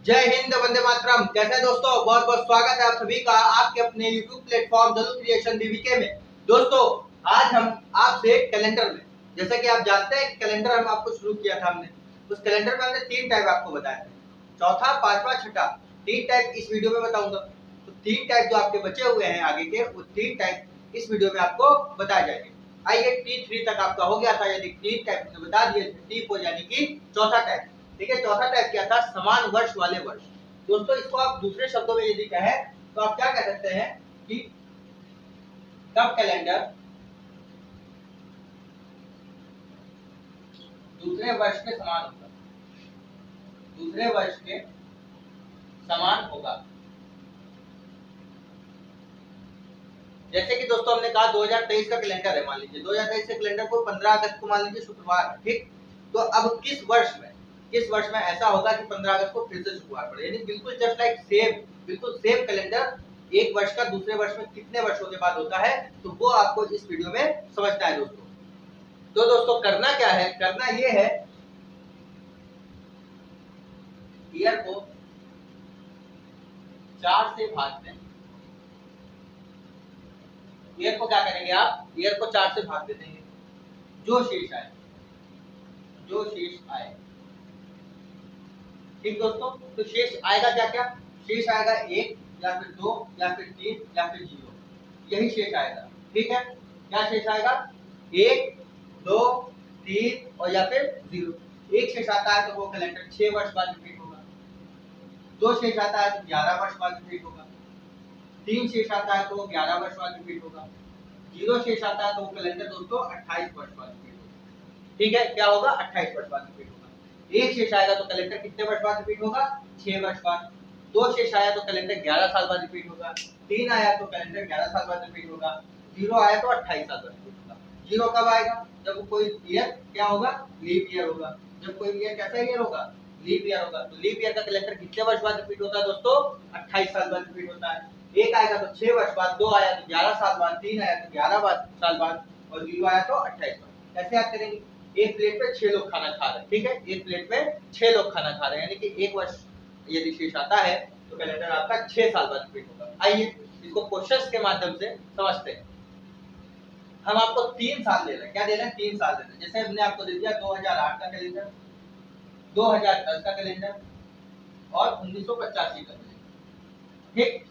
जय हिंद, वंदे मातरम। कैसे हैं दोस्तों? बहुत बहुत स्वागत है आप सभी का आपके अपने YouTube प्लेटफॉर्म जरूर क्रिएशन डीवीके में। दोस्तों, आज हम आपसे कैलेंडर में, जैसा कि आप जानते हैं कैलेंडर हम आपको शुरू किया था हमने, उस कैलेंडर में हमने 3 टाइप आपको बताए थे, चौथा, पांचवा, छठा। 3 टाइप इस वीडियो में बताऊंगा। तो 3 टाइप जो आपके बचे हुए हैं आगे के, वो 3 टाइप इस वीडियो में आपको बताए जाएंगे। आइए, T3 तक आपका हो गया था। यदि 3 टाइप हमने बता दिए, T4 यानी कि चौथा टाइप। ठीक है, चौथा टाइप क्या था? समान वर्ष वाले वर्ष। दोस्तों, इसको आप दूसरे शब्दों में यदि कहें तो आप क्या कह सकते हैं कि कब कैलेंडर दूसरे वर्ष के समान होगा, दूसरे वर्ष के समान होगा। जैसे कि दोस्तों हमने कहा 2023 का कैलेंडर है, मान लीजिए 2023 के कैलेंडर को 15 अगस्त को मान लीजिए शुक्रवार है, ठीक। तो अब किस वर्ष में ऐसा होगा कि 15 अगस्त को फिर से शुक्रवार पड़े, यानी बिल्कुल जस्ट लाइक सेम, बिल्कुल सेम कैलेंडर एक वर्ष का दूसरे वर्ष में कितने वर्षों के बाद होता है, तो वो आपको इस वीडियो में समझना है दोस्तों। तो दोस्तों करना क्या है? करना ये है, ईयर को 4 से भाग दें। ईयर को क्या करेंगे आप? ईयर को 4 से भाग दे देंगे। जो शेष आए, जो शेष आए, ठीक दोस्तों। तो शेष आएगा क्या क्या? शेष आएगा 1 या फिर 2 या फिर 3 या फिर 0, यही शेष आएगा। ठीक है, क्या शेष आएगा? 1, 2, 3 और या फिर 0। एक शेष आता है तो वो कैलेंडर 6 वर्ष बाद रिपीट होगा। 2 शेष आता है तो 11 वर्ष बाद रिपीट होगा। 3 शेष आता है तो वो 11 वर्ष बाद रिपीट होगा। 0 शेष आता है तो वो कैलेंडर दोस्तों 28 वर्ष बाद रिपीट होगा। ठीक है, क्या होगा? 28 वर्ष बाद रिपीट होगा। एक शेष आएगा तो कैलेंडर कितने वर्ष बाद रिपीट होगा? 6 वर्ष बाद। 2 शेष आया तो कैलेंडर 11 साल बाद रिपीट होगा। 3 आया तो कैलेंडर 11 साल बाद रिपीट होगा। 0 आया तो 28 साल बाद रिपीट होगा। 0 कब आएगा? जब कोई ईयर क्या होगा? लीप ईयर होगा। जब कोई ईयर कैसा ईयर होगा? लीप ईयर होगा। तो लीप ईयर का कैलेंडर कितने वर्ष बाद रिपीट होता है दोस्तों? 28 साल बाद रिपीट होता है। एक आएगा तो 6 वर्ष बाद, 2 आया तो 11 साल बाद, 3 आया तो 11 साल बाद और 0 आया तो 28 बाद। कैसे याद करेंगे? एक प्लेट पे 6 लोग खाना खा रहे हैं, ठीक है, एक प्लेट पे 6 लोग खाना खा रहे हैं, यानी कि एक वर्ष यदि शेष आता है तो कैलेंडर आपका 6 साल बाद रिपीट होगा। आइए इसको क्वेश्चंस के माध्यम से समझते हैं। हम आपको 3 साल दे रहे हैं। क्या दे रहे हैं? 3 साल दे रहे हैं। जैसे हमने आपको दे दिया 2008 का कैलेंडर, 2010 का कैलेंडर और 1985 का कैलेंडर। ठीक,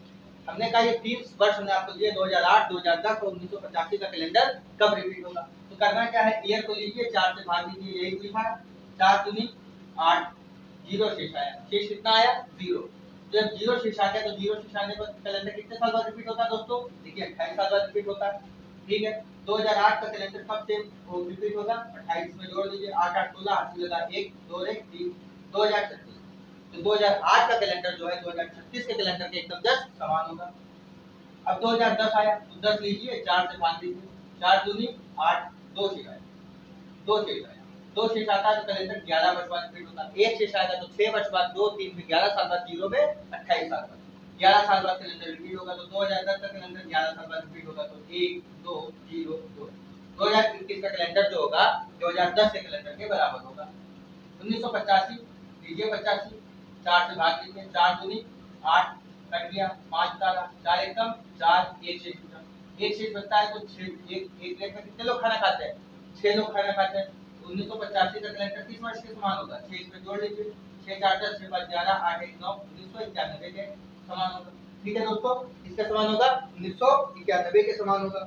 हमने कहा ये 3 वर्ष हमने आपको दिए, 2008, 2010 और 1985 का कैलेंडर कब रिपीट होगा। तो करना क्या है? ईयर को लीजिए, 4 से भाग दीजिए, यही लिखा है। 4 दूनी 8, 0 शेष आया। शेष कितना आया? 0। जब 0 शेष आ गया तो 0 शेष आने पर कैलेंडर कितने साल बाद रिपीट होता है दोस्तों? देखिए 28 साल बाद रिपीट होता है। ठीक है, 2008 का कैलेंडर कब से रिपीट होगा? 28 में जोड़ दीजिए, 8 8 16, 8 लगा 1 2 1 3, 2036। तो 2008 का कैलेंडर जो है 2036 के कैलेंडर के एकदम जस्ट समान होगा। अब 2010 आया तो 10 लीजिए, 4 से भाग दीजिए, 4 दूनी 8, 2 शेष आया, 2 शेष आया। 2 शेष आता है तो कैलेंडर 11 वर्ष बाद रिपीट होता है। एक शेष आएगा तो 6 वर्ष बाद, 2 3 में 11 साल बाद, 0 में 28 साल बाद। 11 साल बाद कैलेंडर रिपीट होगा तो 2010 का कैलेंडर 11 साल बाद रिपीट होगा तो 1 2 0 2। 2021 का कैलेंडर जो होगा 2010 के कैलेंडर के बराबर होगा। 1985 लीजिए, 85, 4 से भाग दीजिए, 4 दूनी 8, कट गया, 5 तारा, 4 एकम 4, 1 शेष बचा। 1 शेष बचता है तो 6, एक प्लेट में कितने लोग खाना खाते हैं? 6 लोग खाना खाते हैं। 1985 का कैलेंडर किस वर्ष के समान होगा? 6 इसमें जोड़ लीजिए, 6 4 10, 6 5 11, 8 1 9, 1991 के समान होगा। ठीक है दोस्तों, किसके समान होगा? 1991 के समान होगा।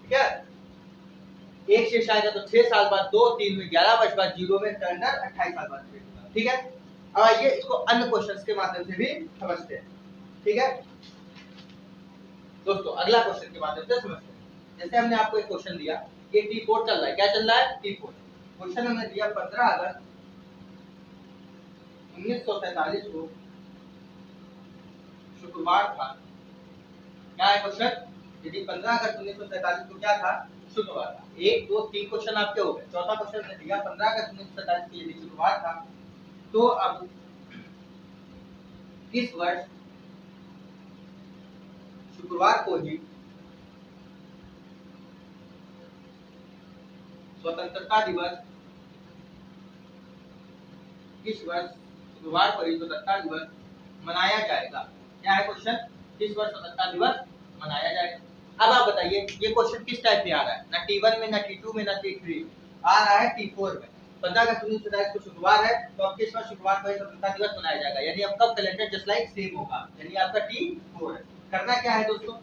ठीक है, एक शेष आएगा तो 6 साल बाद, 2 3 में 11 वर्ष बाद, 0 में कैलेंडर 28 साल बाद रिपीट होगा। ठीक है, अब आइए इसको अन्य क्वेश्चंस के माध्यम से भी समझते हैं। ठीक है दोस्तों, अगला क्वेश्चन के माध्यम से समझते हैं। जैसे हमने आपको एक क्वेश्चन दिया, ये T4 चल रहा है। क्या चल रहा है? T4। क्वेश्चन हमने दिया 15 अगस्त 1947 को शुक्रवार था। क्या है क्वेश्चन? यदि 15 अगस्त 1947 को क्या था? शुक्रवार था। 1 2 3 क्वेश्चन आपके हो गए। चौथा क्वेश्चन हमने दिया 15 अगस्त 1947 को यदि शुक्रवार था तो अब इस वर्ष शुक्रवार को ही स्वतंत्रता दिवस, इस वर्ष शुक्रवार को ही स्वतंत्रता दिवस मनाया जाएगा। क्या है क्वेश्चन, किस वर्ष स्वतंत्रता दिवस मनाया जाएगा। अब आप बताइए ये क्वेश्चन किस टाइप में आ रहा है, ना T1 में, ना T2 में, ना T3 आ रहा है T4 में। 15 अगस्त 1947 को शुक्रवार है, तो अब किस वर्ष शुक्रवार को स्वतंत्रता दिवस मनाया जाएगा, यानी अब कब कैलेंडर जस्ट लाइक सेम होगा, यानी आपका T4 है। करना क्या है दोस्तों,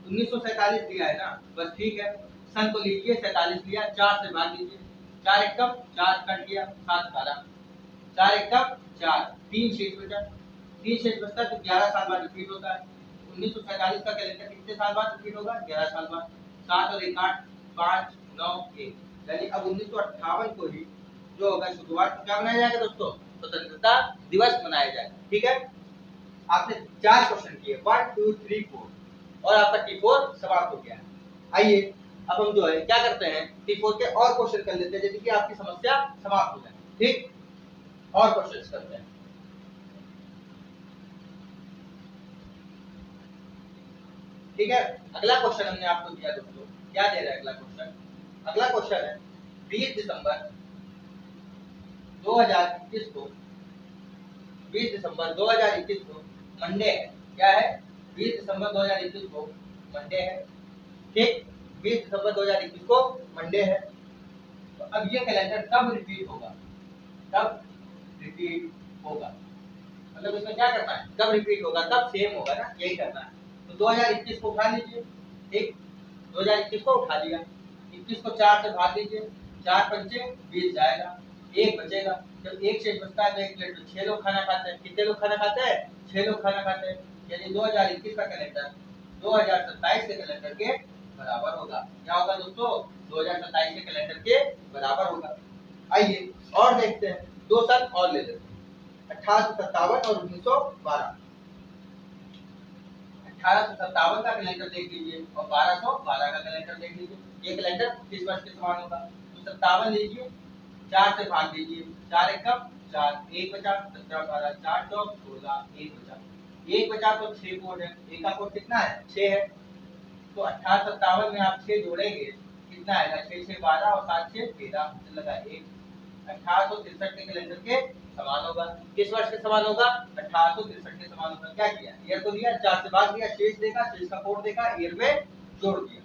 1947 दिया है ना, बस ठीक है, सन को लीजिए 47 लिया, 4 से भाग लीजिए, 4 एकम 4 कट गया, 7 12, 4 एकम 4, 3 शेष बचा, 3 शेष बचता तो 11 साल बाद रिपीट होता है। 1947 का कैलेंडर कितने साल बाद रिपीट होगा, 11 साल बाद। 7 और 1 8, 5 9 1, यानी अब 1958 को ही जो होगा शुक्रवार को क्या मनाया जाएगा दोस्तों, स्वतंत्रता दिवस मनाया जाएगा। ठीक है, आपने 4 क्वेश्चन किए, 1 2 3 4 और आपका T4 समाप्त हो गया है। आइए अब हम जो है क्या करते हैं, T4 के और क्वेश्चन कर लेते हैं, जैसे कि आपकी समस्या समाप्त हो जाए। ठीक, और क्वेश्चन करते हैं। ठीक है, अगला क्वेश्चन हमने आपको दिया दोस्तों, क्या दे रहा है अगला क्वेश्चन, अगला क्वेश्चन है 20 दिसंबर 2021 को, 20 दिसंबर 2021 को मंडे है। क्या है, 20 दिसंबर 2021 को मंडे है। ठीक, 20 दिसंबर 2021 को मंडे है, तो अब ये कैलेंडर कब रिपीट होगा, कब रिपीट होगा, मतलब इसमें क्या करना है, कब रिपीट होगा, कब सेम होगा ना, यही करना है। तो 2021 को उठा लीजिए। ठीक, 2021 को उठा लिया, 21 को 4 से भाग लीजिए, 4 पंचे 20 जाएगा, 1 बचेगा, जब 1 शेष बचता है तो 1 प्लेट में 6 लोग खाना खाते हैं। कितने लोग खाना खाते हैं, 6 लोग खाना खाते हैं, यानी 2021 का कैलेंडर 2027 के कैलेंडर के बराबर होगा। क्या होगा दोस्तों, 2027 के कैलेंडर के बराबर होगा। आइए और देखते हैं, 2 साल और ले लेते हैं, 1857 और 1912। 1857 का कैलेंडर देख लीजिए और 1212 का कैलेंडर देख लीजिए, ये कैलेंडर किस वर्ष के समान होगा। तो 57 लीजिए, 4 से भाग दीजिए, 4 एकम 4, 1 बचा, 17 12 4 चौक 16, 1 बचा, 1 बचा तो 6 कोड है, 1 का कोड कितना है, 6 है। तो 1857 में आप 6 जोड़ेंगे कितना आएगा, 6 6 12 और 7 6 13, लगा 1, 1863 के कैलेंडर के समान होगा। किस वर्ष के समान होगा, 1863 के समान होगा। क्या किया, ईयर को दिया, 4 से भाग दिया, शेष देखा, शेष का कोड देखा, ईयर में जोड़ दिया।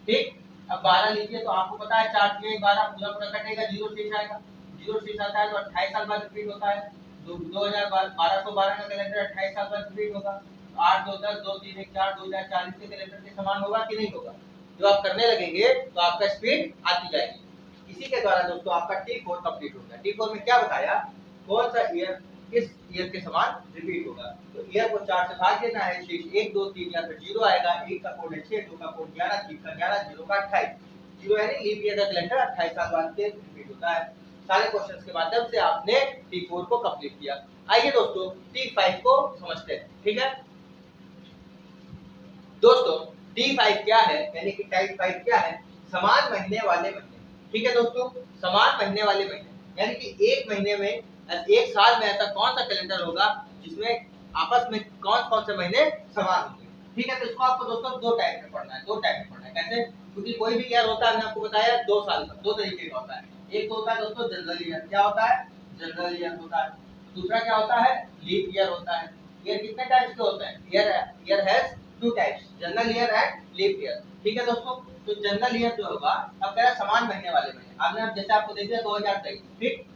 ठीक, अब 12 लीजिए, तो आपको पता है 4 में 12 पूरा पूरा कटेगा, 0 शेष आएगा, 0 शेष आता है तो 28 साल बाद रिपीट होता है। 1212 का कैलेंडर 28 साल बाद रिपीट होगा। 8 2 10 2 3 1 4 2040 के कैलेंडर के समान होगा कि नहीं होगा। जो आप करने लगेंगे तो आपका स्पीड आती जाएगी। इसी के द्वारा दोस्तों आपका T4 कंप्लीट हो गया। T4 में क्या बताया, कौन सा ईयर किस ईयर के समान रिपीट होगा। तो ईयर को 4 से भाग देना है, शेष 1 2 3 या फिर 0 आएगा, 1 का कोड है 6, 2 का कोड 11, 3 का 11, 0 का 28, 0 यानी लीप ईयर का कैलेंडर 28 साल बाद के रिपीट होता है। सारे क्वेश्चंस के माध्यम से आपने T4 को कंप्लीट किया। आइए दोस्तों T5 को समझते हैं। ठीक है दोस्तों, T5 क्या है, यानी कि टाइप 5 क्या है, समान महीने वाले महीने। ठीक है दोस्तों, समान महीने वाले महीने, यानी कि एक महीने में, एक साल में ऐसा कौन सा कैलेंडर होगा जिसमें आपस में कौन कौन से महीने समान होंगे। ठीक है, तो इसको आपको दोस्तों दो टाइप में पढ़ना है, दो टाइप में पढ़ना है। कैसे, क्योंकि कोई भी ईयर होता है, मैंने आपको बताया 2 साल का 2 तरीके का होता है। एक तो होता है दोस्तों जनरल ईयर, क्या होता है, जनरल ईयर होता है। दूसरा क्या होता है, लीप ईयर होता है। ईयर कितने टाइप्स के होते हैं, year has 2 types, general year and leap year. ठीक है दोस्तों, तो जनरल ईयर जो होगा, अब कह रहा है समान महीने वाले महीने। आपने जैसे आपको देख दिया 2023, ठीक,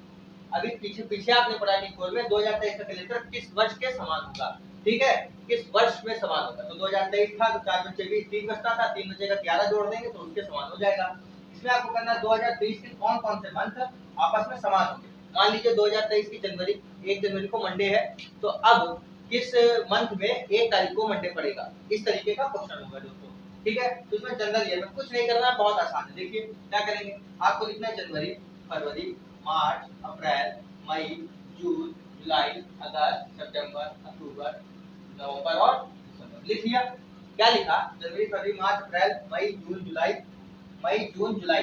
अभी पीछे पीछे आपने पढ़ा T4 में 2023 का कैलेंडर किस वर्ष के समान होगा। ठीक है, किस वर्ष में समान होगा। तो 2023 था तो 4 बचे 20, 3 बचता था, 3 बचेगा 11 जोड़ देंगे तो उसके समान हो जाएगा। इसमें आपको करना है 2023 के कौन कौन से मंथ आपस में समान होंगे। मान लीजिए 2023 की जनवरी, 1 जनवरी को मंडे है, तो अब किस मंथ में 1 तारीख को मंडे पड़ेगा, इस तरीके का क्वेश्चन होगा दोस्तों। ठीक है, तो इसमें जनरल ईयर में कुछ नहीं करना, बहुत आसान है। देखिए क्या करेंगे, आपको लिखना है जनवरी, फरवरी, मार्च, अप्रैल, मई, जून, जुलाई, अगस्त, सितंबर, अक्टूबर, नवंबर और दिसंबर। लिख लिया, क्या लिखा, जनवरी, फरवरी, मार्च, अप्रैल, मई, जून, जुलाई,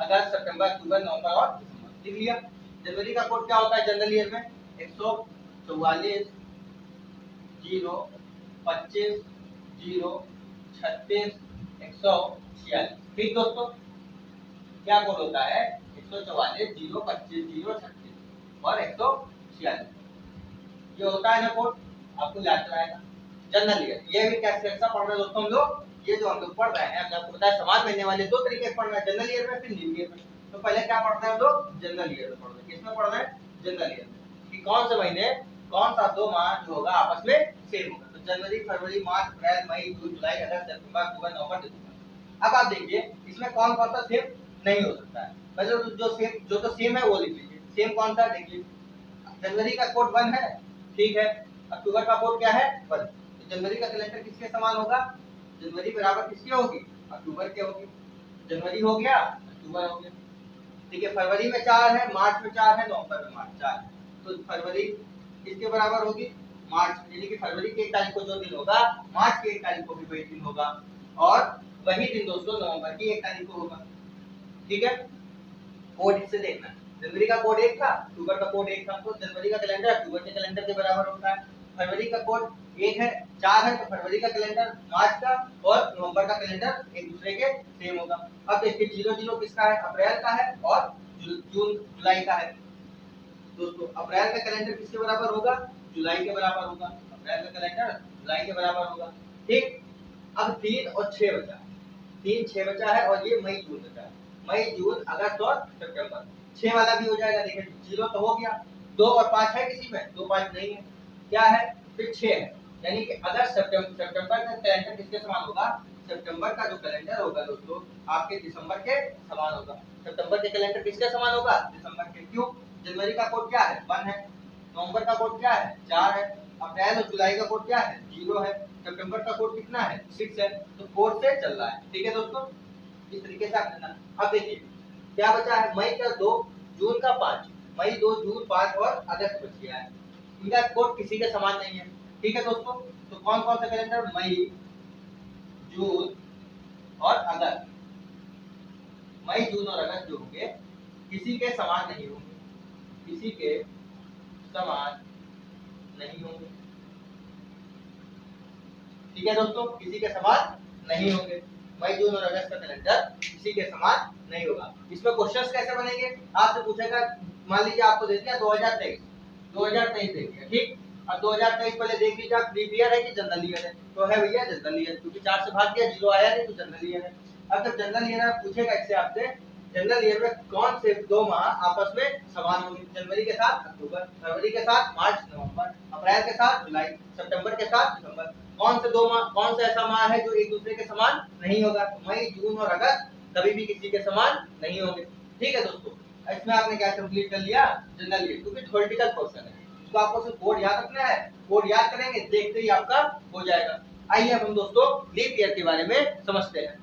अगस्त, सितंबर, अक्टूबर, नवंबर और दिसंबर। लिख लिया। जनवरी का कोड क्या होता है जनरल ईयर में, 144 0 25 0 36 146। ठीक दोस्तों, क्या कोड होता है, 144 0 25 0 36 और 146। ये होता है ना कोड, आपको याद कराएगा। जनरल ईयर, ये भी कैसा पढ़ रहे हैं दोस्तों हम लोग, ये जो हम लोग पढ़ रहे हैं, हमने आपको बताया समान महीने वाले दो तरीके से पढ़ रहे हैं, जनरल ईयर में फिर लीप ईयर में। तो पहले क्या पढ़ते हैं हम लोग, जनरल ईयर में पढ़ रहे हैं। किसमें पढ़ रहे हैं, जनरल ईयर में, कि कौन से महीने, कौन सा दो माह जो होगा आपस में सेम होगा। तो जनवरी, फरवरी, मार्च, अप्रैल, मई, जून, जुलाई, अगस्त, सितंबर, अक्टूबर, नवंबर, दिसंबर। अब आप देखिए इसमें कौन कौन सा सेम नहीं हो सकता है, मतलब जो तो सेम है वो लिख लीजिए। सेम कौन सा, देखिए जनवरी का कोड 1 है, ठीक है, अक्टूबर का कोड क्या है 1। तो जनवरी का कैलेंडर किसके समान होगा, जनवरी बराबर किसकी होगी, अक्टूबर के होगी। जनवरी हो गया, अक्टूबर हो गया, ठीक है। फरवरी में 4 है, मार्च में 4 है, नवंबर में 4 है, तो फरवरी किसके बराबर होगी, मार्च, यानी कि फरवरी की 1 तारीख को जो दिन होगा, मार्च की 1 तारीख को भी वही दिन होगा, और वही दिन दोस्तों नवंबर की 1 तारीख को होगा, ठीक है। कोड इससे देखना, जनवरी का कोड 1 था, अक्टूबर का कोड 1 था, तो जनवरी का कैलेंडर अक्टूबर के कैलेंडर के बराबर होता है। फरवरी का कोड 1 है, 4 है, तो फरवरी का कैलेंडर मार्च का और नवंबर का कैलेंडर एक दूसरे के सेम होगा। अब देखिए 00 किसका है, अप्रैल का है, और जून जुलाई का है। दोस्तों अप्रैल का कैलेंडर किसके बराबर होगा, जुलाई के बराबर होगा, अप्रैल का कैलेंडर जुलाई के बराबर होगा, ठीक। अब 3 और 6 बचा, 3 6 बचा है, और ये मई जून बचा है, मई जून अगस्त और सितंबर। 6 वाला भी हो जाएगा, देखिए 0 तो हो गया, 2 और 5 है किसी में, 2 5 नहीं है, क्या है, फिर 6 है, यानी कि अगस्त सितंबर का कैलेंडर किसके समान होगा, सितंबर का जो कैलेंडर होगा दोस्तों आपके दिसंबर के समान होगा। सितंबर के कैलेंडर किसके समान होगा, दिसंबर के। क्यों, जनवरी का कोड क्या है 1 है, नवंबर का कोड क्या है 4 है, अप्रैल और जुलाई का कोड क्या है 0 है, सितंबर का कोड कितना है 6 है, तो कोड से चल रहा है, ठीक है दोस्तों। इस तरीके से आप करना। अब देखिए क्या बचा है, मई का 2, जून का 5, मई 2, जून 5 और अगस्त बच गया है, इनका कोड किसी के समान नहीं है, ठीक है दोस्तों। तो कौन कौन सा कैलेंडर, मई, जून और अगस्त, मई जून और अगस्त जो होंगे किसी के समान नहीं होंगे, किसी के समान नहीं होंगे, ठीक है दोस्तों, किसी के समान नहीं होंगे। मई जून और अगस्त का कैलेंडर किसी के समान नहीं होगा। इसमें क्वेश्चंस कैसे बनेंगे, आपसे पूछेगा, मान लीजिए आपको दे दिया 2023 दे दिया, ठीक। अब 2023 पहले देख लीजिए आप लीप ईयर है कि जनरल ईयर है, तो है भैया जनरल ईयर, क्योंकि 4 से भाग दिया 0 आया नहीं, तो जनरल ईयर है। अब जब जनरल ईयर पूछेगा इससे आपसे, जनरल ईयर में कौन से दो माह आपस में समान होंगे, जनवरी के साथ अक्टूबर, फरवरी के साथ मार्च नवंबर, अप्रैल के साथ जुलाई, सितंबर के साथ दिसंबर। कौन से दो माह, कौन सा ऐसा माह है जो एक दूसरे के समान नहीं होगा, मई जून और अगस्त कभी भी किसी के समान नहीं होंगे, ठीक है दोस्तों। इसमें आपने क्या कंप्लीट कर लिया, जनरल ईयर, क्योंकि थ्योरेटिकल क्वेश्चन है, इसको आपको सिर्फ कोड याद रखना है, कोड याद करेंगे देखते ही आपका हो जाएगा। आइए अब हम दोस्तों लीप ईयर के बारे में समझते हैं।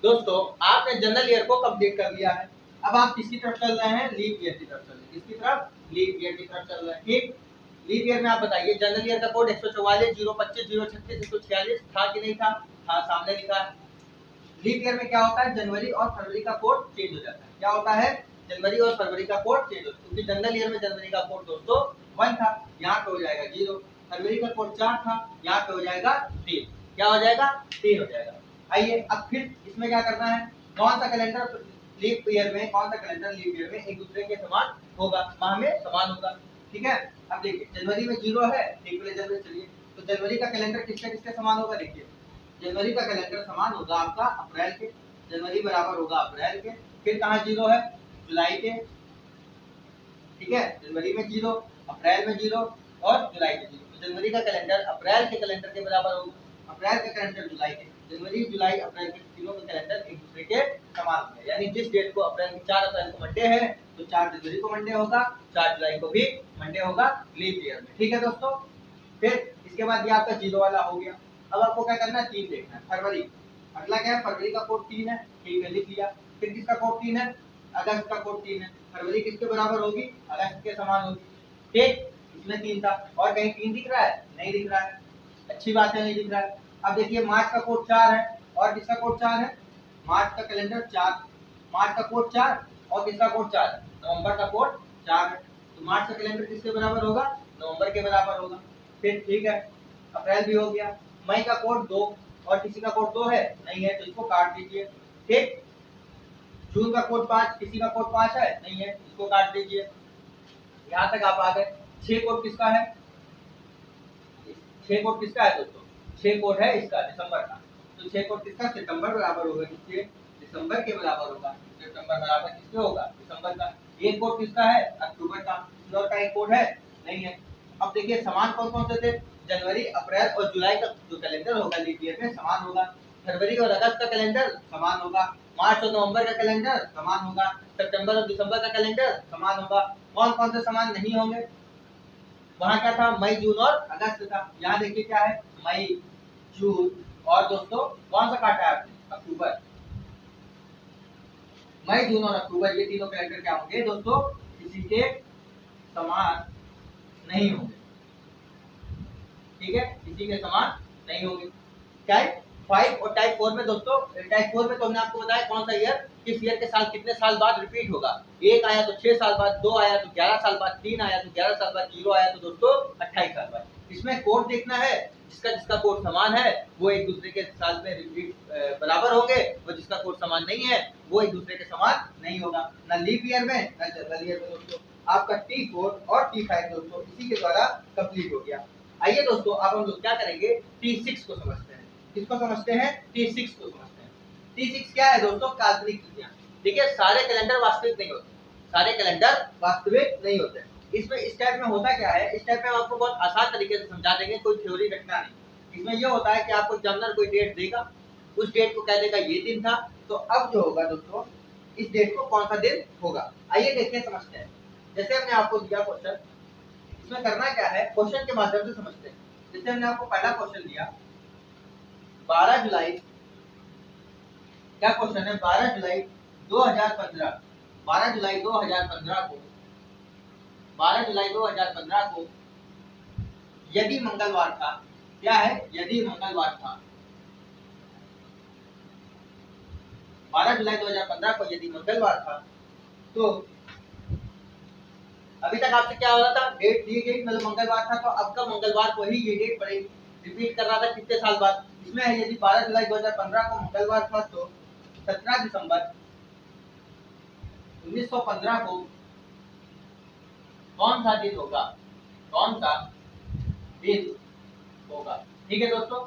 दोस्तों आपने जनरल ईयर को कंप्लीट कर लिया है, अब आप किसकी तरफ चल रहे हैं, लीप ईयर की तरफ चल रहे हैं, किसकी तरफ, लीप ईयर की तरफ चल रहे हैं, ठीक। लीप ईयर में आप बताइए जनरल ईयर का कोड 144, 025, 036, 146 था कि नहीं था, सामने लिखा है। लीप ईयर में क्या होता है, जनवरी और फरवरी का कोड चेंज हो जाता है, क्या होता है, जनवरी और फरवरी का कोड चेंज होता है, क्योंकि जनरल ईयर में जनवरी का कोड दोस्तों 1 था, यहाँ पे हो जाएगा 0, फरवरी का कोड 4 था, यहाँ पे हो जाएगा 3, क्या हो जाएगा 3 हो जाएगा। आइए अब फिर इसमें क्या करना है, कौन सा कैलेंडर लीप ईयर में, कौन सा कैलेंडर लीप ईयर में एक दूसरे के समान होगा, माह में समान होगा, ठीक है। अब देखिए जनवरी में 0 है, ठीक है, जनवरी चलिए, तो जनवरी का कैलेंडर किसके किसके समान होगा, देखिए जनवरी का कैलेंडर समान होगा आपका अप्रैल के, जनवरी बराबर होगा अप्रैल के, फिर कहाँ 0 है, जुलाई के, ठीक है, जनवरी में 0, अप्रैल में 0 और जुलाई में 0, तो जनवरी का कैलेंडर अप्रैल के कैलेंडर के बराबर होगा, अप्रैल का कैलेंडर जुलाई के, जनवरी जुलाई अप्रैल के तीनों के कैलेंडर एक दूसरे के समान होंगे, यानी जिस डेट को अप्रैल की 4 अप्रैल को मंडे है तो 4 जनवरी को मंडे होगा, 4 जुलाई को भी मंडे होगा लीप ईयर में, ठीक है दोस्तों। फिर इसके बाद ये आपका 0 वाला हो गया। अब आपको क्या करना है, 3 देखना है, फरवरी, अगला क्या है, फरवरी का कोड 3 है, ठीक है लिख लिया। फिर किसका कोड 3 है, अगस्त का कोड 3 है, फरवरी किसके बराबर होगी, अगस्त के समान होगी, ठीक। इसमें 3 था, और कहीं 3 दिख रहा है, नहीं दिख रहा है, अच्छी बात है नहीं दिख रहा है। अब देखिए मार्च का कोड 4 है, और किसका कोड 4 है, मार्च का कैलेंडर 4, मार्च का कोड 4 और किसका कोड 4 है, नवंबर का कोड 4 है, तो मार्च का कैलेंडर किसके बराबर होगा, नवंबर के बराबर होगा। फिर ठीक है, अप्रैल भी हो गया, मई का कोड 2 और किसी का कोड 2 है, नहीं है, तो इसको काट दीजिए, ठीक। जून का कोड 5, किसी का कोड 5 है, नहीं है, इसको काट दीजिए, यहाँ तक आप आ गए। 6 कोड किसका है? 6 कोड किसका है दोस्तों? 6 कोड है इसका दिसंबर का। तो 6 कोड किसका? सितंबर बराबर होगा किसके? दिसंबर के बराबर होगा। सितंबर बराबर किसके होगा? दिसंबर का। एक कोड किसका है? अक्टूबर का। अक्टूबर का एक कोड है? नहीं है। अब देखिए समान कौन कौन से थे? जनवरी, अप्रैल और जुलाई का जो कैलेंडर होगा लीप ईयर में समान होगा। फरवरी और अगस्त का कैलेंडर समान होगा। मार्च और नवंबर का कैलेंडर समान होगा। सितंबर और दिसंबर का कैलेंडर समान होगा। कौन कौन से समान नहीं होंगे? वहां क्या था? मई, जून और अगस्त था। यहाँ देखिए क्या है? मई, जून और दोस्तों कौन सा काटा है आपने? अक्टूबर। मई, जून और अक्टूबर ये तीनों कैलेंडर क्या होंगे दोस्तों? किसी के समान नहीं होंगे। ठीक है, किसी के समान नहीं होंगे। टाइप 5 और टाइप 4 में दोस्तों, टाइप 4 में तो हमने आपको बताया कौन सा ईयर, किस ईयर के साल कितने साल बाद रिपीट होगा। एक आया तो 6 साल बाद, 2 आया तो 11 साल बाद, 3 आया तो 11 साल बाद, 0 आया तो दोस्तों 28 साल बाद। इसमें कोड देखना है, जिसका जिसका कोड समान है वो एक दूसरे के साल में रिपीट बराबर होंगे, और जिसका कोड समान नहीं है वो एक दूसरे के समान नहीं होगा। ना लीप ईयर में ना जनरल ईयर में दोस्तों। आपका T4 और T5 दोस्तों इसी के द्वारा कंप्लीट हो गया। आइए दोस्तों अब हम लोग क्या करेंगे? T6 को समझते हैं। किसको समझते हैं? T6 को समझते हैं। T6 क्या है दोस्तों? काल्पनिक तिथियां। देखिए सारे कैलेंडर वास्तविक नहीं होते, सारे कैलेंडर वास्तविक नहीं होते। इसमें इस टाइप में होता क्या है? इस टाइप में आपको बहुत आसान तरीके से समझा देंगे, कोई थ्योरी रखना नहीं। इसमें यह होता है कि आपको एग्जामिनर कोई डेट देगा, उस डेट को कह देगा ये दिन था, तो अब जो होगा दोस्तों इस डेट को कौन सा दिन होगा। आइए देखिए समझते हैं। जैसे हमने आपको दिया क्वेश्चन, इसमें करना क्या है? क्वेश्चन के माध्यम से समझते हैं। जैसे हमने आपको पहला क्वेश्चन दिया 12 जुलाई, क्या क्वेश्चन है? 12 जुलाई 2015, 12 जुलाई 2015 को, 12 जुलाई 2015 को यदि मंगलवार था, क्या है? यदि मंगलवार था, 12 जुलाई 2015 को यदि मंगलवार था, तो अभी तक आपसे क्या हो रहा था? डेट दी गई, मतलब मंगलवार था, तो अब का मंगलवार को ही ये डेट पड़ेगी। रिपीट कर रहा था कितने साल बाद? इसमें है यदि 12 जुलाई 2015 को मंगलवार था, तो 17 दिसंबर 1915 को कौन सा दिन होगा? कौन सा दिन होगा? ठीक है दोस्तों,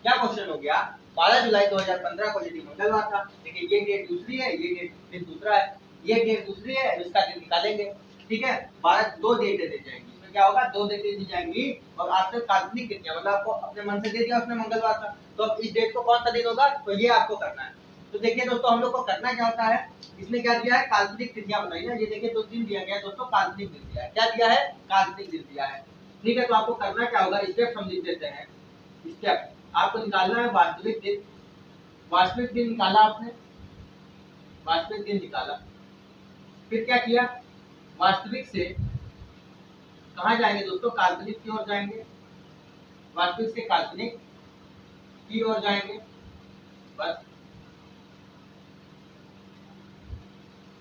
क्या क्वेश्चन हो गया? 12 जुलाई 2015 को यदि मंगलवार था, देखिए ये डेट दूसरी है, ये डेट दिन दूसरा है, ये डेट दूसरी है, इसका दिन निकालेंगे। ठीक है, 12 दो डेटें दी जाएंगी। इसमें क्या होगा? दो डेटें दी जाएंगी और आपसे काल्पनिक तिथियां, मतलब आपको अपने मन से दे दिया उसने मंगलवार था, तो अब इस डेट को कौन सा दिन होगा, तो ये आपको करना है। तो देखिए दोस्तों हम लोग को करना क्या होता है, इसने क्या दिया है? काल्पनिक तिथियां बताई ना। ये देखिए दो दिन दिया गया है दोस्तों, काल्पनिक दिन दिया है। क्या दिया है? काल्पनिक दिन दिया है। ठीक है, तो आपको करना क्या होगा? स्टेप हम लिख देते हैं। स्टेप आपको निकालना है वास्तविक दिन। वास्तविक दिन निकाला आपने, वास्तविक दिन निकाला, फिर क्या किया? वास्तविक से कहाँ जाएंगे दोस्तों? काल्पनिक की ओर जाएंगे। वास्तविक से काल्पनिक की ओर जाएंगे, बस।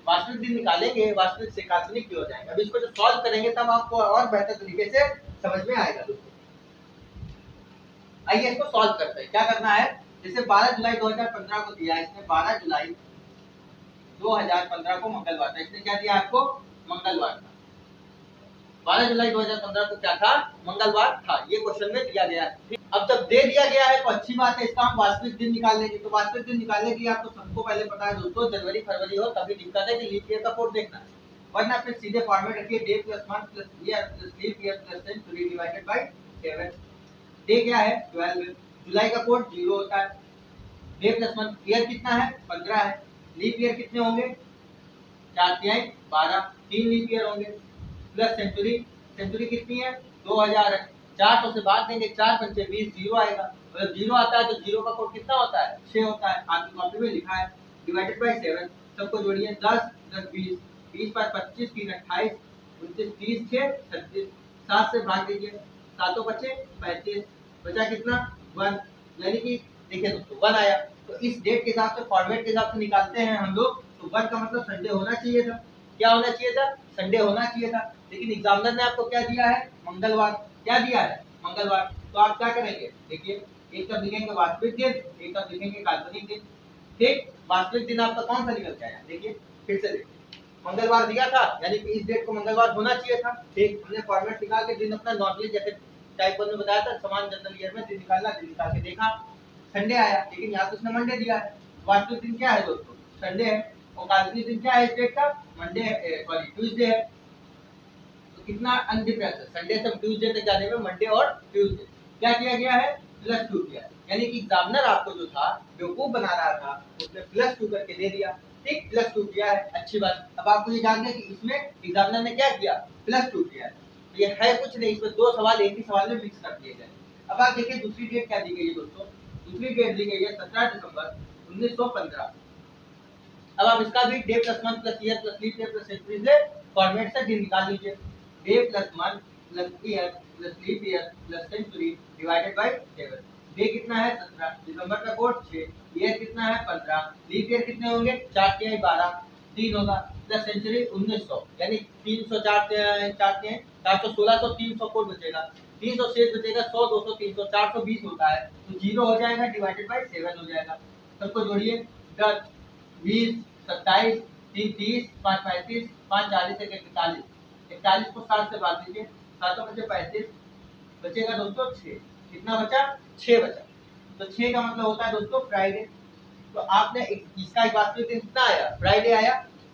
वास्तविक दिन निकालेंगे, वास्तविक से काल्पनिक की ओर जाएंगे। अब इसको जब सॉल्व करेंगे तब आपको और बेहतर तरीके से समझ में आएगा दोस्तों। आइए इसको सॉल्व करते हैं। क्या करना है? जैसे 12 जुलाई 2015 को दिया, इसने 12 जुलाई 2015 को मंगलवार था, इसने क्या दिया आपको? मंगलवार था। 12 जुलाई 2015 को क्या था? मंगलवार था, ये क्वेश्चन में दिया गया है। अब जब दे दिया गया है तो अच्छी बात है, इसका हम वास्तविक दिन निकाल लेंगे। तो वास्तविक दिन निकालने के लिए आपको सबको पहले पता है दोस्तों, जनवरी फरवरी हो तभी दिक्कत है कि लीप ईयर का कोड देखना है, वरना फिर सीधे फॉर्मेट रखिए day plus month plus year plus leap year plus century divided by 7। Day क्या है? 12। जुलाई का कोड 0 होता है। डे प्लस मंथ, ईयर कितना है? 15 है। लीप ईयर कितने होंगे? 4 तिहाई 12, 3 लीप ईयर होंगे, प्लस सेंचुरी, सेंचुरी कितनी है? 2000 है। 400 से भाग देंगे, 4 पंचे 20, 0 आएगा। अगर 0 आता है तो 0 का कोड कितना होता है? 6 होता है, आपकी कॉपी में लिखा है। डिवाइडेड बाय 7, सबको जोड़िए, 10 10 20, 20 पर 25 3 28, 29 30 6 36, 7 से भाग दीजिए, 7 बचे 35, बचा कितना? 1। यानी कि देखिए दोस्तों 1 आया। तो इस डेट के हिसाब से, फॉर्मेट के हिसाब से निकालते हैं हम लोग, तो 1 का मतलब संडे होना चाहिए था। क्या होना चाहिए था? संडे होना चाहिए था। लेकिन एग्जामिनर ने आपको क्या दिया है? मंगलवार। क्या दिया है? मंगलवार। तो आप क्या करेंगे? देखिए एक तरफ लिखेंगे वास्तविक दिन, एक तरफ लिखेंगे काल्पनिक दिन। ठीक, वास्तविक दिन आपका कौन सा निकल के आया? देखिए फिर से देखिए, मंगलवार दिया था, यानी कि इस डेट को मंगलवार होना चाहिए था। ठीक, हमने फॉर्मेट निकाल के दिन अपना नॉर्मली जैसे टाइप 1 में बताया था, समान जनरल ईयर में दिन निकालना, दिन निकाल के देखा संडे आया, लेकिन यहाँ तो उसने मंडे दिया है। वास्तविक दिन क्या है दोस्तों? संडे है। और काल्पनिक दिन क्या है इस डेट का? मंडे है, सॉरी ट्यूसडे है। तो कितना अनडिफरेंस है संडे से ट्यूसडे तक जाने में, मंडे और ट्यूसडे। क्या किया गया है? +2 किया, यानी कि एग्जामिनर आपको जो था बेवकूफ बना रहा था, उसने +2 करके दे दिया। ठीक, +2 किया है, अच्छी बात। अब आपको ये जानना है कि इसमें एग्जामिनर ने क्या किया? +2 किया है। तो ये है कुछ नहीं, इसमें दो सवाल एक ही सवाल में मिक्स कर दिए गए। अब आप देखिए दूसरी डेट क्या दी गई है दोस्तों। दूसरी डेट दी गई है 17 दिसंबर 1915। अब आप इसका भी day plus month plus year plus leap year plus century से फॉर्मेट से दिन निकाल लीजिए। Day plus month plus year plus leap year plus century divided by 7। Day कितना है? 17, दिसंबर का कोड 6, ईयर कितना है? 15, लीप ईयर कितने होंगे? 4 के 12, 3 होगा, प्लस सेंचुरी 1900, यानी 304 4 416, 300 कोड बचेगा, 300 शेष बचेगा, 100 200 300 420 होता है, तो 0 हो जाएगा, डिवाइडेड बाय 7 हो जाएगा। सबको जोड़िए, 10 20 27 3 30 5 35 5 40 1 41, 41 को 7 से भाग दीजिए, 7 बचे 35, बचेगा दोस्तों 6। कितना बचा? 6 बचा। तो 6 का मतलब होता है दोस्तों फ्राइडे। तो आपने इसका एक वास्तविक दिन कितना आया? फ्राइडे आया।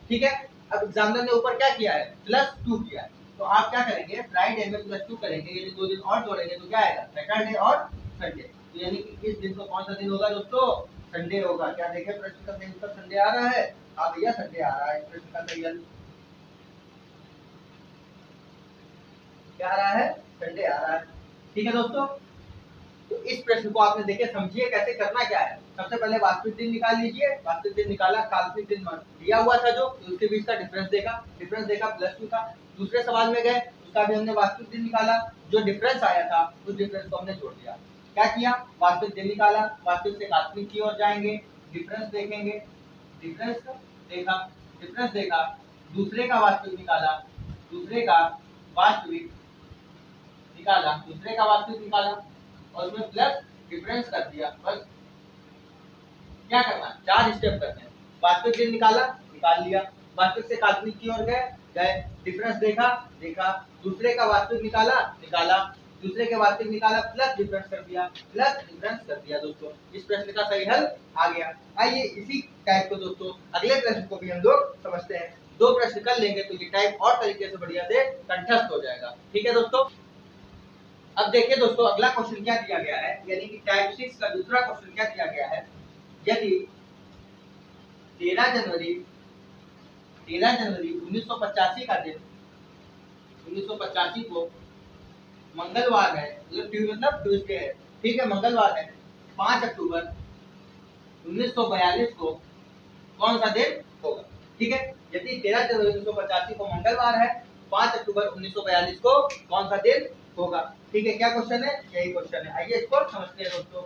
ठीक है, अब एग्जामिनर ने ऊपर क्या किया है? +2 किया है। तो आप क्या करेंगे? फ्राइडे में +2 करेंगे, ये 2 दिन और जोड़ेंगे तो क्या आएगा? सैटरडे और संडे। तो यानी कि इस दिन को कौन सा दिन होगा दोस्तों? संडे होगा। क्या देखें प्रश्न का सही उत्तर संडे आ रहा है? हाँ भैया संडे आ रहा है। प्रश्न का सही क्या आ रहा है? संडे आ रहा है। ठीक है दोस्तों, तो इस प्रश्न को आपने देखे, समझिए कैसे करना क्या है। सबसे पहले वास्तविक दिन निकाल लीजिए। वास्तविक दिन निकाला, काल्पनिक दिन दिया हुआ था जो, तो उसके बीच का डिफरेंस देखा, +2 था। दूसरे सवाल में गए, उसका भी हमने वास्तविक दिन निकाला, जो डिफरेंस आया था उस डिफरेंस को हमने जोड़ दिया। क्या किया? वास्तविक दिन निकाला, वास्तविक से काल्पनिक की ओर जाएंगे, डिफरेंस देखेंगे, डिफरेंस देखा, डिफरेंस देखा, दूसरे का वास्तविक निकाला, दूसरे का वास्तविक निकाला, दूसरे का वास्तविक निकाला, और उसमें प्लस डिफरेंस कर दिया। बस क्या करना? 4 स्टेप करने हैं। वास्तविक दिन निकाला, निकाल लिया, वास्तविक से काल्पनिक की ओर गए, डिफरेंस देखा, देखा, दूसरे का वास्तविक निकाला, निकाला, दूसरे के वास्तविक निकाला, प्लस डिफरेंस कर दिया, प्लस डिफरेंस कर दिया। दोस्तों इस प्रश्न का सही हल आ गया। आइए इसी टाइप को दोस्तों अगले प्रश्न को भी हम लोग समझते हैं। 2 प्रश्न कर लेंगे तो ये टाइप और तरीके से बढ़िया से कंठस्थ हो जाएगा। ठीक है दोस्तों, अब देखिए दोस्तों अगला क्वेश्चन क्या दिया गया है, यानी कि टाइप 6 का दूसरा क्वेश्चन क्या दिया गया है। यदि 13 जनवरी 1985 का दिन, 1985 को मंगलवार है, मतलब ट्यूसडे है, ठीक है, मंगलवार है। 5 अक्टूबर 1942 को कौन सा दिन होगा? ठीक है, यदि 13 जनवरी 1985 को मंगलवार है, 5 अक्टूबर 1942 को कौन सा दिन होगा? ठीक है, क्या क्वेश्चन है? यही क्वेश्चन है। आइए इसको समझते हैं दोस्तों।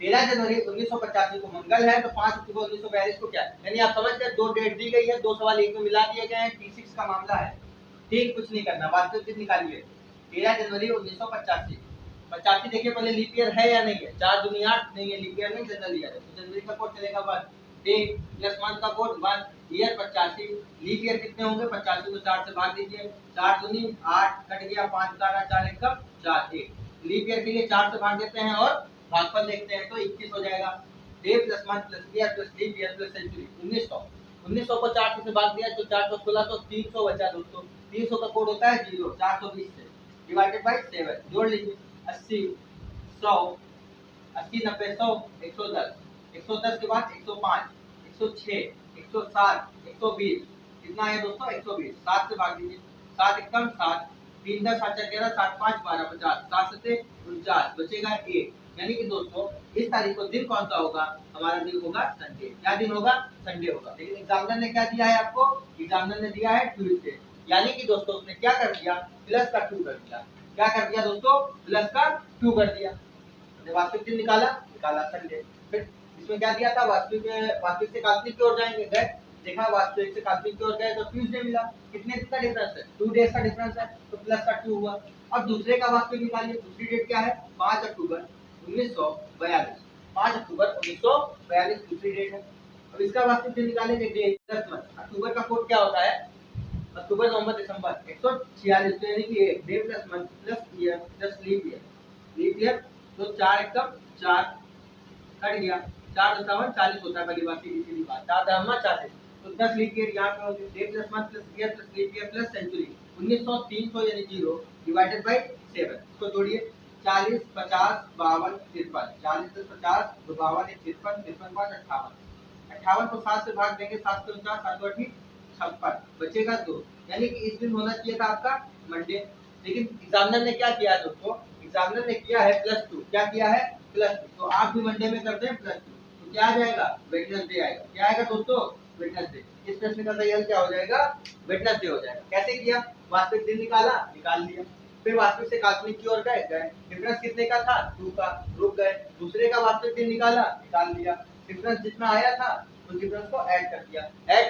13 जनवरी 1985 को मंगल है, तो 5 अक्टूबर 1942 को क्या है? यानी आप समझ गए, 2 डेट दी गई है, 2 सवाल एक में मिला दिए गए हैं, T6 का मामला है। ठीक, कुछ नहीं करना, वास्तविक दिन निकालिए। 13 जनवरी 1985, 85 देखिए पहले लीप ईयर है या नहीं है? 4 दूनी 8 नहीं है, लीप ईयर नहीं, जनरल ईयर है, तो जनवरी का कोड चलेगा 1, डे प्लस मंथ का कोड 1, ईयर 85, लीप ईयर कितने होंगे? 85 को 4 से भाग दीजिए, 4 दूनी 8, कट गया 5 उतारा, 4 1 4, 1, लीप ईयर के लिए 4 से भाग देते हैं और भागफल देखते हैं तो 21 हो जाएगा। Day plus month plus year plus leap year plus century 1900 को 4 से भाग दिया तो 400 1600 300 बचा दोस्तों। 300 का कोड होता है 0, 420 से डिवाइडेड बाय 7, जोड़ लीजिए, 80 100 80 90 100 110, 110 के बाद 105 106 160 120, कितना है दोस्तों? 120, 7 से भाग दीजिए, 7 एकम 7, 3 10 7 11 7 5 12 50, 7 से 49, बचेगा 1। यानी कि दोस्तों इस तारीख को दिन कौन सा होगा? हमारा दिन होगा संडे। क्या दिन होगा? संडे होगा। लेकिन एग्जामिनर ने क्या दिया है आपको? एग्जामिनर ने दिया है ट्यूसडे, यानी कि दोस्तों उसने क्या कर दिया? प्लस का 2 कर दिया। क्या कर दिया दोस्तों? प्लस का 2 कर दिया। वास्तविक दिन निकाला, निकाला संडे। फिर इसमें क्या दिया था? वास्तविक से काल्पनिक की ओर जाएंगे, गए, देखा वास्तविक से काल्पनिक की ओर गए तो ट्यूसडे मिला। कितने दिन का डिफरेंस है? 2 डेज का डिफरेंस है, तो प्लस का 2 हुआ। अब दूसरे का वास्तविक निकालिए। दूसरी डेट क्या है? 5 अक्टूबर 1942। 5 अक्टूबर 1942 दूसरी डेट है। अब इसका वास्तविक दिन निकालेंगे, डे प्लस मंथ। अक्टूबर का कोड क्या होता है? अक्टूबर, नवंबर, दिसंबर 146, तो यानी कि day plus month plus year plus leap year. Leap year तो 4 एकम 4 कट गया, 4 दशावन 40 होता है, पहली बात सीधी सीधी बात, 4 दशमलव 40, तो 10 लीप ईयर यहाँ पे होंगे। Day plus month plus year plus leap year plus century 1900 300 यानी 0 डिवाइडेड बाय 7, इसको जोड़िए 40 50 52 53, 40 + 50 52 1 53, 53 5 58, 58 को 7 से भाग देंगे, 7 से 49 7 8 56, बचेगा 2, यानी कि इस दिन होना चाहिए था आपका मंडे, लेकिन एग्जामिनर ने क्या किया है दोस्तों? एग्जामिनर ने किया है +2, क्या किया है? +2, तो आप भी मंडे में करते हैं +2, तो क्या आ जाएगा? वेडनेसडे आएगा। क्या आएगा दोस्तों? वेडनेसडे। इस प्रश्न का सही हल क्या हो जाएगा? वेडनेसडे हो जाएगा। कैसे किया? वास्तविक दिन निकाला, निकाल लिया, फिर वास्तविक से काल्पनिक की ओर गए, डिफरेंस कितने का था? 2 का, रुक गए, दूसरे का वास्तविक दिन निकाला, निकाल लिया, डिफरेंस जितना आया था उस डिफरेंस को ऐड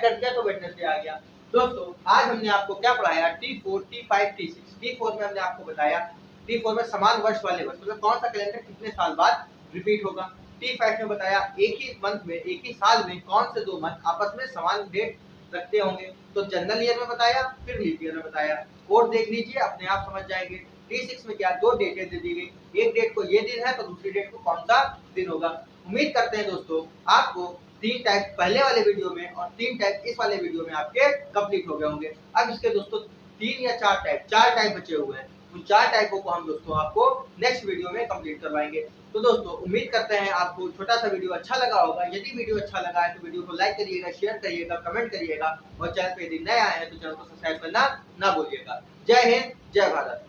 कर दिया तो वेडनेसडे आ गया। दोस्तों आज हमने आपको क्या पढ़ाया? T4 T5 T6। T4 में हमने आपको बताया T4 में समान वर्ष वाले वर्ष, मतलब कौन सा कैलेंडर कितने साल बाद रिपीट होगा। T5 में बताया एक ही मंथ में, एक ही साल में कौन से 2 मंथ आपस में समान डेट रखते होंगे, तो जनरल ईयर में बताया, फिर लीप ईयर में बताया। कोड देख लीजिए, अपने आप समझ जाएंगे। T6 में क्या 2 डेटें दे दी गई, एक डेट को ये दिन है तो दूसरी डेट को कौन सा दिन होगा। उम्मीद करते हैं दोस्तों आपको 3 टाइप पहले वाले वीडियो में और 3 टाइप इस वाले वीडियो में आपके कंप्लीट हो गए होंगे। अब इसके दोस्तों 3 या 4 टाइप बचे हुए हैं, उन 4 टाइपों को हम दोस्तों आपको नेक्स्ट वीडियो में कंप्लीट करवाएंगे। तो दोस्तों उम्मीद करते हैं आपको छोटा सा वीडियो अच्छा लगा होगा। यदि वीडियो अच्छा लगा है तो वीडियो को लाइक करिएगा, शेयर करिएगा, कमेंट करिएगा, और चैनल पे यदि नए आए हैं तो चैनल को सब्सक्राइब करना ना भूलिएगा। जय हिंद, जय भारत।